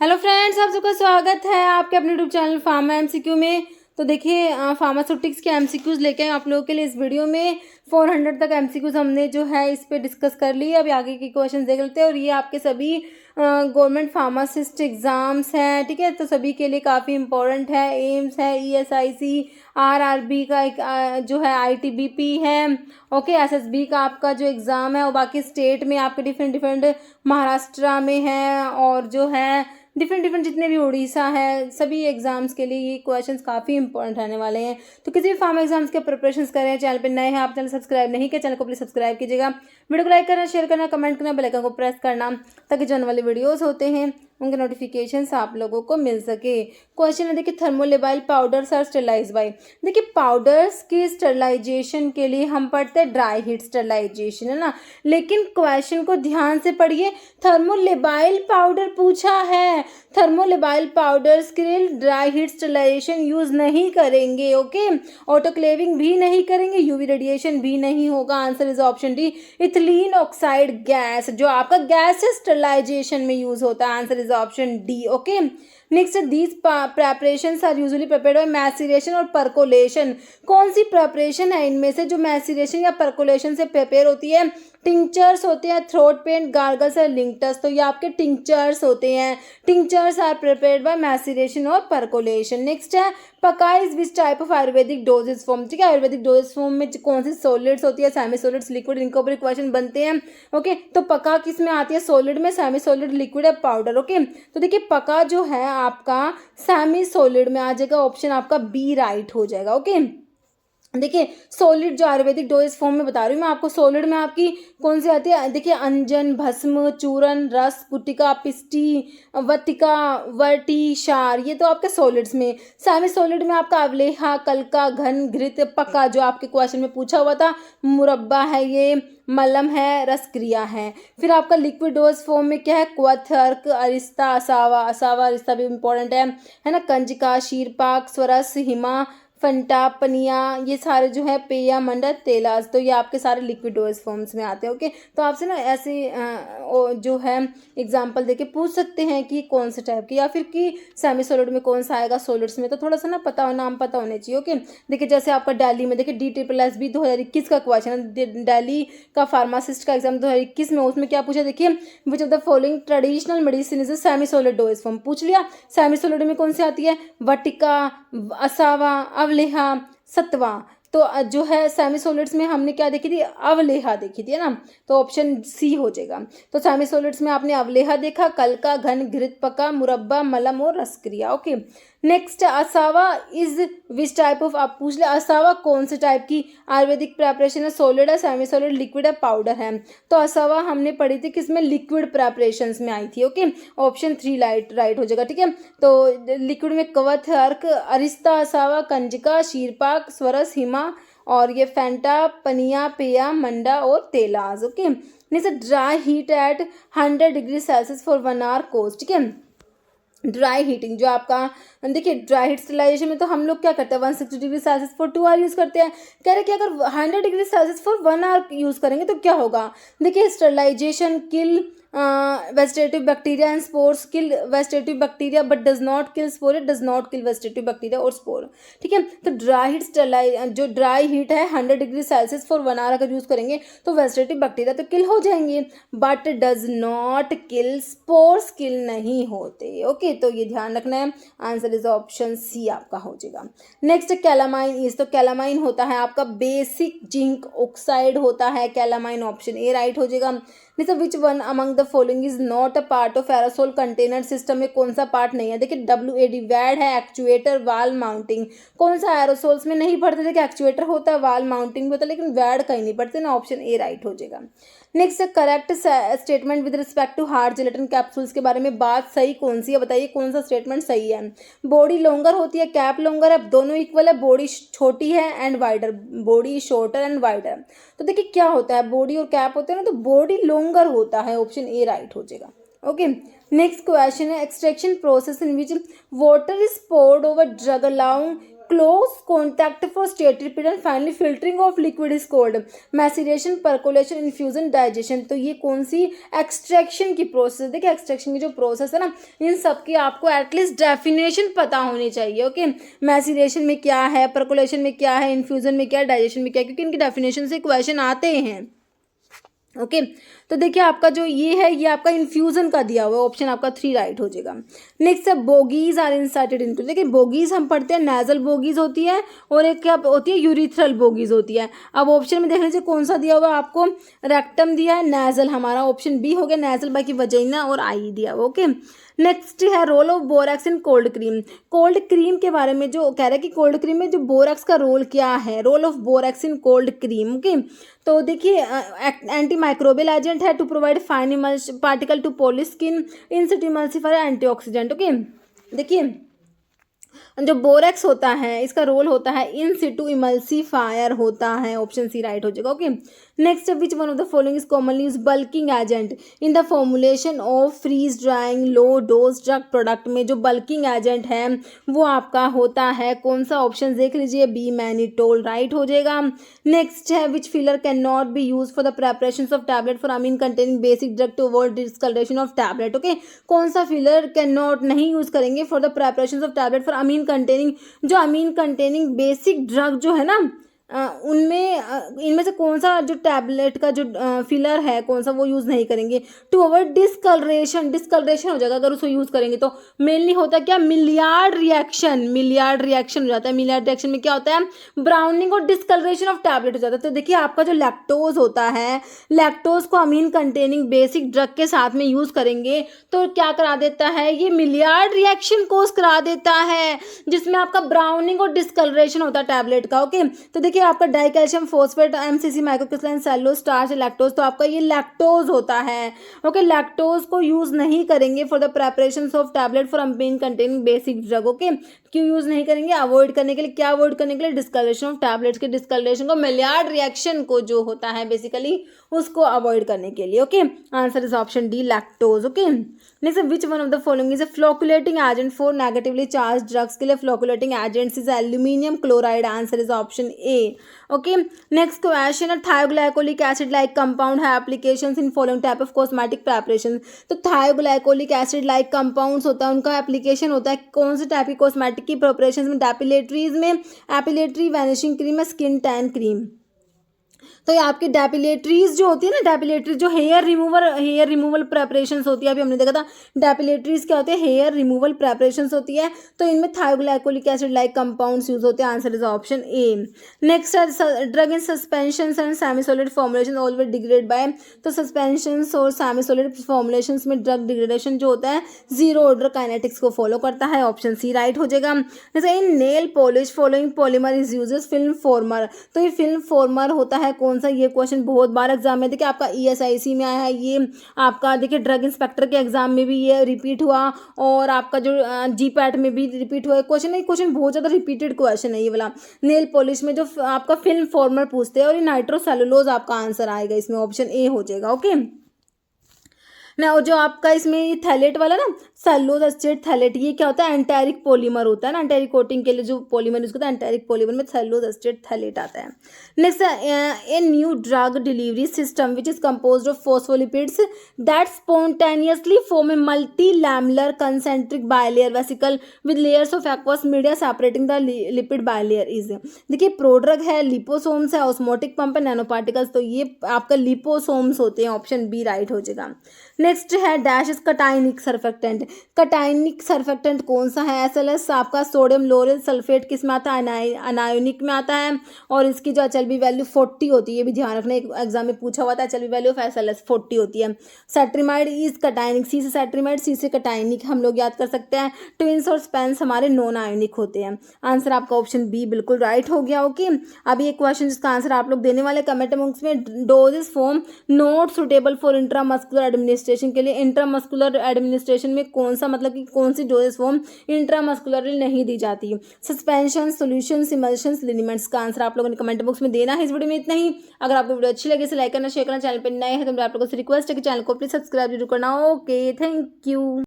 Hello friends, आप सबका स्वागत है आपके अपने यूट्यूब चैनल फार्मा एमसीक्यू में। तो देखिए फार्मास्यूटिक्स के एमसीक्यूज़ लेके आए आप लोगों के लिए इस वीडियो में। 400 तक एमसीक्यूज़ हमने जो है इस पे डिस्कस कर ली। अभी आगे के क्वेश्चन देख लेते हैं। और ये आपके सभी गवर्नमेंट फार्मासिस्ट एग्ज़ाम्स हैं, ठीक है। तो सभी के लिए काफ़ी इंपॉर्टेंट है। एम्स है, ईएसआईसी, आरआरबी का एक जो है आईटीबीपी है, ओके। एसएसबी का आपका जो एग्ज़ाम है, और बाकी स्टेट में आपके डिफरेंट महाराष्ट्र में है, और जो है डिफरेंट जितने भी उड़ीसा है, सभी एग्जाम्स के लिए ये क्वेश्चंस काफ़ी इंपॉर्टेंट रहने वाले हैं। तो किसी भी फार्मा एग्जाम्स के प्रिपरेशंस कर रहे हैं, चैनल पे नए हैं, आप चैनल सब्सक्राइब नहीं किया, चैनल को प्लीज सब्सक्राइब कीजिएगा। वीडियो को लाइक करना, शेयर करना, कमेंट करना, बेल आइकन को प्रेस करना, ताकि जो आने वाले वीडियोस होते हैं उनके नोटिफिकेशंस आप लोगों को मिल सके। क्वेश्चन है देखिए, thermolabile powders are sterilize by. देखिए पाउडर्स की स्टरलाइजेशन के लिए हम पढ़ते हैं ड्राई हीट स्टरलाइजेशन, है ना। लेकिन क्वेश्चन को ध्यान से पढ़िए, थर्मोलेबाइल पाउडर पूछा है। थर्मोलेबाइल पाउडर्स के लिए ड्राई हीट स्टरलाइजेशन यूज नहीं करेंगे, ओके। ऑटोक्लेविंग भी नहीं करेंगे, यूवी रेडिएशन भी नहीं होगा। Answer is option D, ethylene oxide gas, जो आपका गैस स्टरलाइजेशन में यूज होता है। Answer is option D, okay. Next, these preparations are usually prepared by maceration और परकोलेशन। कौन सी प्रेपरेशन है इनमें से जो मैसिरेशन या परकोलेशन से प्रिपेयर होती है? टिंचर्स होते हैं, थ्रोट पेन, गार्गल्स और लिंक्टस। तो ये आपके टिंचर्स होते हैं। Tinctures are prepared by maceration और परकोलेशन। नेक्स्ट है, पका is which type of Ayurvedic doses form, ठीक है। आयुर्वेदिक डोजेज फॉर्म में कौन सी सॉलिड्स होती है? सेमी सॉलिड्स, लिक्विड, इनके ऊपर क्वेश्चन बनते हैं, ओके। तो पका किस में आती है? सॉलिड में, सेमी सॉलिड, लिक्विड या पाउडर, ओके। तो देखिए पका जो है आपका सेमी सॉलिड में आ जाएगा। ऑप्शन आपका बी राइट हो जाएगा, ओके। देखिए सॉलिड जो आयुर्वेदिक डोजेज फॉर्म में बता रही हूँ मैं आपको, सॉलिड में आपकी कौन सी आती है? देखिए अंजन, भस्म, चूरन, रस, गुटिका, पिष्टी, वटिका, वर्टी, क्षार, ये तो आपके सॉलिड्स में। सेमी सॉलिड में आपका अवलेहा, कलका, घन, घृत, पक्का, जो आपके क्वेश्चन में पूछा हुआ था, मुरब्बा है, ये मलम है, रसक्रिया है। फिर आपका लिक्विड डोज फॉर्म में क्या है? क्वथ, अर्क, अरिस्ता, असावा, असावा अरिस्ता भी इंपॉर्टेंट है ना। कंजिका, शीरपाक, स्वरस, हिमा, फंटा, पनिया, ये सारे जो है पेया, मंडत, तेलाज। तो ये आपके सारे लिक्विड डोज फॉर्म्स में आते हैं, ओके। तो आपसे ना ऐसे जो है एग्जांपल देके पूछ सकते हैं कि कौन से टाइप की, या फिर कि सेमी सॉलिड में कौन सा आएगा, सॉलिड्स में। तो थोड़ा सा ना पता नाम पता होने चाहिए, ओके। देखिए जैसे आपका दिल्ली में देखिए DSSB 2021 का क्वेश्चन, दिल्ली का फार्मासिस्ट का एग्जाम 2021 में, उसमें क्या पूछा देखिए, which of the following traditional medicine is semi solid dose form, पूछ लिया। सेमी सॉलिड में कौन सी आती है? वटिका, असावा, अवलेहा, सत्वा। तो जो है सेमी सॉलिड्स में हमने क्या देखी थी? अवलेहा देखी थी, है ना। तो ऑप्शन सी हो जाएगा। तो सेमी सॉलिड्स में आपने अवलेहा देखा, कलका, घन, घृत, पका, मुरब्बा, मलम और रसक्रिया, ओके। नेक्स्ट, असावा इज विच टाइप ऑफ, आप पूछ ले असावा कौन से टाइप की आयुर्वेदिक प्रेपरेशन है? सॉलिड है, सेमी सॉलिड, लिक्विड है, पाउडर है। तो असावा हमने पढ़ी थी किसमें? लिक्विड प्रेपरेशंस में आई थी, ओके। ऑप्शन 3 राइट हो जाएगा, ठीक है। तो लिक्विड में कवथ, अर्क, अरिस्ता, असावा, कंजिका, शीरपाक, स्वरस, हिमा, और ये फैंटा, पनिया, पेया, मंडा और तेलाज, okay. Next, dry heat at 100 degree Celsius for 1 hour course, ठीक है। ड्राई हीटिंग जो आपका, देखिए ड्राई हीट स्टरलाइजेशन में तो हम लोग क्या करते हैं? 160 degree Celsius for 2 hour use करते हैं। कह रहे कि अगर 100 degree Celsius for 1 hour use करेंगे तो क्या होगा? देखिए sterilisation kill vegetative bacteria and spores, kill vegetative bacteria but does not kill spore, does not kill vegetative bacteria और स्पोर, ठीक है। तो ड्राई हीट जो ड्राई हीट है 100 डिग्री सेल्सियस फॉर 1 आवर अगर यूज़ करेंगे तो वेजिटेटिव बैक्टीरिया तो किल हो जाएंगे, but does not kill spores, kill नहीं होते, ओके। तो ये ध्यान रखना है। आंसर इज ऑप्शन सी आपका हो जाएगा। नेक्स्ट, कैलामाइन इज, तो कैलामाइन होता है आपका बेसिक जिंक ऑक्साइड होता है। कैलामाइन ऑप्शन ए राइट हो जाएगा। जैसे which one among the following is not a part of aerosol container system, में कौन सा पार्ट नहीं है? देखिए WAD, वैड है, एक्चुएटर, वाल माउंटिंग। कौन सा एरोसोल्स में नहीं पढ़ते थे कि एक्चुएटर होता है, वाल माउंटिंग भी होता है, लेकिन वैड कहीं नहीं पढ़ते ना। ऑप्शन ए राइट हो जाएगा। Next, correct statement with respect to hard gelatin capsules के बारे में बात सही कौन सी है? बताइए कौन सा स्टेटमेंट सही है? बॉडी लॉन्गर होती है, कैप लॉन्गर है, दोनों इक्वल है, बॉडी छोटी है and wider, body shorter and wider. तो देखिए क्या होता है, बॉडी और कैप होते हैं ना, तो बॉडी लॉन्गर होता है। ऑप्शन ए राइट हो जाएगा, ओके। नेक्स्ट क्वेश्चन है, extraction process in which water is poured over drug allowing close contact for stated period, finally filtering off liquid is called, maceration, percolation, infusion, digestion. तो ये कौन सी extraction की process, देखिए extraction की जो process है ना, इन सब की आपको एटलीस्ट डेफिनेशन पता होनी चाहिए। ओके, मैसिरेशन में क्या है, परकोलेशन में क्या है, इन्फ्यूजन में क्या है, डाइजेशन में क्या है, क्योंकि इनकी डेफिनेशन से क्वेश्चन आते हैं। ओके तो देखिए आपका जो ये है, ये आपका इन्फ्यूजन का दिया हुआ है, ऑप्शन आपका 3 राइट हो जाएगा। नेक्स्ट है बोगीज आर इंसर्टेड इनटू, देखिए बोगीज हम पढ़ते हैं नेजल बोगीज होती है और एक क्या होती है, यूरिथ्रल बोगीज होती है। अब ऑप्शन में देख लीजिए कौन सा दिया हुआ है आपको, रेक्टम दिया है, नेजल हमारा ऑप्शन बी हो गया नेजल, बाकी वजाइना और आई दिया हुआ। ओके नेक्स्ट है role of borax in cold cream, cold cream के बारे में जो कह रहा है कि कोल्ड क्रीम में जो बोरैक्स का रोल क्या है, role of borax in cold cream. Okay तो देखिए एंटी माइक्रोबियल एजेंट है, to provide fine particle to polish skin, in situ emulsifier, antioxidant. Okay देखिए जो बोरेक्स होता है इसका रोल होता है इन सिटू इमल्सीफायर होता है, ऑप्शन सी राइट हो जाएगा। Okay next which one of the following is commonly use bulking agent in the formulation of freeze drying low dose drug product, में जो बल्किंग एजेंट है वो आपका होता है कौन सा, ऑप्शन देख लीजिए बी मैनिटोल राइट हो जाएगा। नेक्स्ट है which filler can not be use for the preparation of tablet for amine containing basic drug to avoid discoloration of tablet. Okay कौन सा फिलर कैन नॉट नहीं यूज करेंगे for the preparation of tablet for amine containing, जो amine containing basic drug जो है ना उनमें इनमें से कौन सा जो टैबलेट का जो फिलर है कौन सा वो यूज़ नहीं करेंगे, टू अवॉइड डिस्कलरेशन, डिस्कलरेशन हो जाएगा अगर उसको यूज़ करेंगे तो। मेनली होता है क्या, मिलियार्ड रिएक्शन हो जाता है। मिलियार्ड रिएक्शन में क्या होता है, ब्राउनिंग और डिस्कलरेशन ऑफ टैबलेट हो जाता है। तो देखिए आपका जो लैक्टोज होता है, लैक्टोज को अमीन कंटेनिंग बेसिक ड्रग के साथ में यूज़ करेंगे तो क्या करा देता है, ये मिलियार्ड रिएक्शन कोज करा देता है जिसमें आपका ब्राउनिंग और डिस्कलरेशन होता है टैबलेट का। ओके तो देखिए आपका die calcium phosphate, MCC, microcrystalline, cellulose, starch, lactose, तो आपका ये लैक्टोज होता है। ओके लैक्टोज को यूज नहीं करेंगे for the preparation of tablet for amine containing basic drug. Okay क्यों यूज नहीं करेंगे, अवॉइड करने के लिए, क्या अवॉइड करने के लिए, डिस्कलरेशन ऑफ टैबलेट्स के डिस्कलरेशन को, मिलियार्ड रिएक्शन को जो होता है बेसिकली उसको अवॉइड करने के लिए। Okay answer is option D electrons. Okay next which one of the following is a फ्लोकुलेटिंग agent for negatively charge drugs, के लिए फ्लोकुलेटिंग agents is aluminium chloride, answer is option A. Okay next question है थायोग्लाइकोलिक acid like compound है applications in following type of cosmetic preparation. तो थायोग्लाइकोलिक acid like compounds होता है, उनका application होता है कौन से टाइप की कॉस्मेटिक की प्रिपरेशन में, डेपिलेटरीज में, एपिलेटरी वैनिशिंग क्रीम है, स्किन टैन क्रीम। तो ये आपकी डेपिलेटरीज जो होती है ना, डेपिलेटरीज जो हेयर रिमूवल प्रेपरेशंस होती है, अभी हमने देखा था डेपिलेटरीज क्या होते हैं, हेयर रिमूवल प्रेपरेशंस होती है। तो इनमें thioglycolic acid like compounds use होते हैं, answer is option A. Next है drug in suspension and semi solid formulation always degrade by, तो सस्पेंशन और सेमी सॉलिड फॉर्मुलेशन में ड्रग डिग्रेडेशन जो होता है जीरो ऑर्डर काइनेटिक्स को फॉलो करता है, ऑप्शन सी राइट हो जाएगा। जैसे in nail polish following polymer is uses film former, तो ये फिल्म फॉर्मर होता है कौन सा, ये क्वेश्चन बहुत बार एग्जाम में देखिए आपका ईएसआईसी में आया है, ये आपका देखिए ड्रग इंस्पेक्टर के एग्जाम में भी ये रिपीट हुआ और आपका जो जीपैट में भी रिपीट हुआ क्वेश्चन है। क्वेश्चन बहुत ज़्यादा रिपीटेड क्वेश्चन है ये वाला, नेल पॉलिश में जो आपका फिल्म फॉर्मर पूछते हैं और ये नाइट्रोसेलुलोज आपका आंसर आएगा इसमें, ऑप्शन ए हो जाएगा। ओके ना और जो आपका इसमें ये थैलेट वाला ना सेलुलोज एस्टेट थैलेट, ये क्या होता है, एंटेरिक पॉलीमर होता है ना, एंटेरिक कोटिंग के लिए जो पॉलीमर यूज करता है एंटेरिक पॉलीमर में सेलुलोज एस्टेट थैलेट आता है। Next a new drug delivery system which is composed of phospholipids that spontaneously form a multi lamellar concentric bilayer vesicle with layers of aqueous media separating the lipid bilayer is, देखिए prodrug है, liposomes है, osmotic pump है, nano particles, तो ये आपका liposomes होते हैं, option B right हो जाएगा। नेक्स्ट है डैश इज कटाइनिक सर्फेक्टेंट, कटाइनिक सर्फेक्टेंट कौन सा है, एसएलएस आपका सोडियम लोरेल सल्फेट किस में आता है, अनायोनिक में आता है और इसकी जो एचएलबी वैल्यू 40 होती है, ये भी ध्यान रखना, एक एग्जाम में पूछा हुआ था, एचएलबी वैल्यू ऑफ एसएलएस 40 होती है। सेट्रीमाइड इज कटाइनिक, सी से सेट्रीमाइड, सी से कटाइनिक हम लोग याद कर सकते हैं। ट्विंस और स्पेंस हमारे नॉन आयोनिक होते हैं, आंसर आपका ऑप्शन बी बिल्कुल राइट हो गया। ओके अभी एक क्वेश्चन जिसका आंसर आप लोग देने वाले कमेंट बॉक्स में, doses form not suitable for intramuscular administration, के लिए इंट्रामस्कुलर एडमिनिस्ट्रेशन में कौन सा मतलब कि कौन सी डोजेस फॉर्म इंट्रामस्कुलरली नहीं दी जाती, सस्पेंशन, सॉल्यूशंस, इमल्शंस, लिनिमेंट्स, का आंसर आप लोगों ने कमेंट बॉक्स में देना है। इस वीडियो में इतना ही, अगर आपको वीडियो अच्छी लगे इसे लाइक करना, शेयर करना, चैनल पर नए हैं तो आप लोगों से रिक्वेस्ट है कि चैनल को प्लीज सब्सक्राइब जरूर करना। Okay thank you.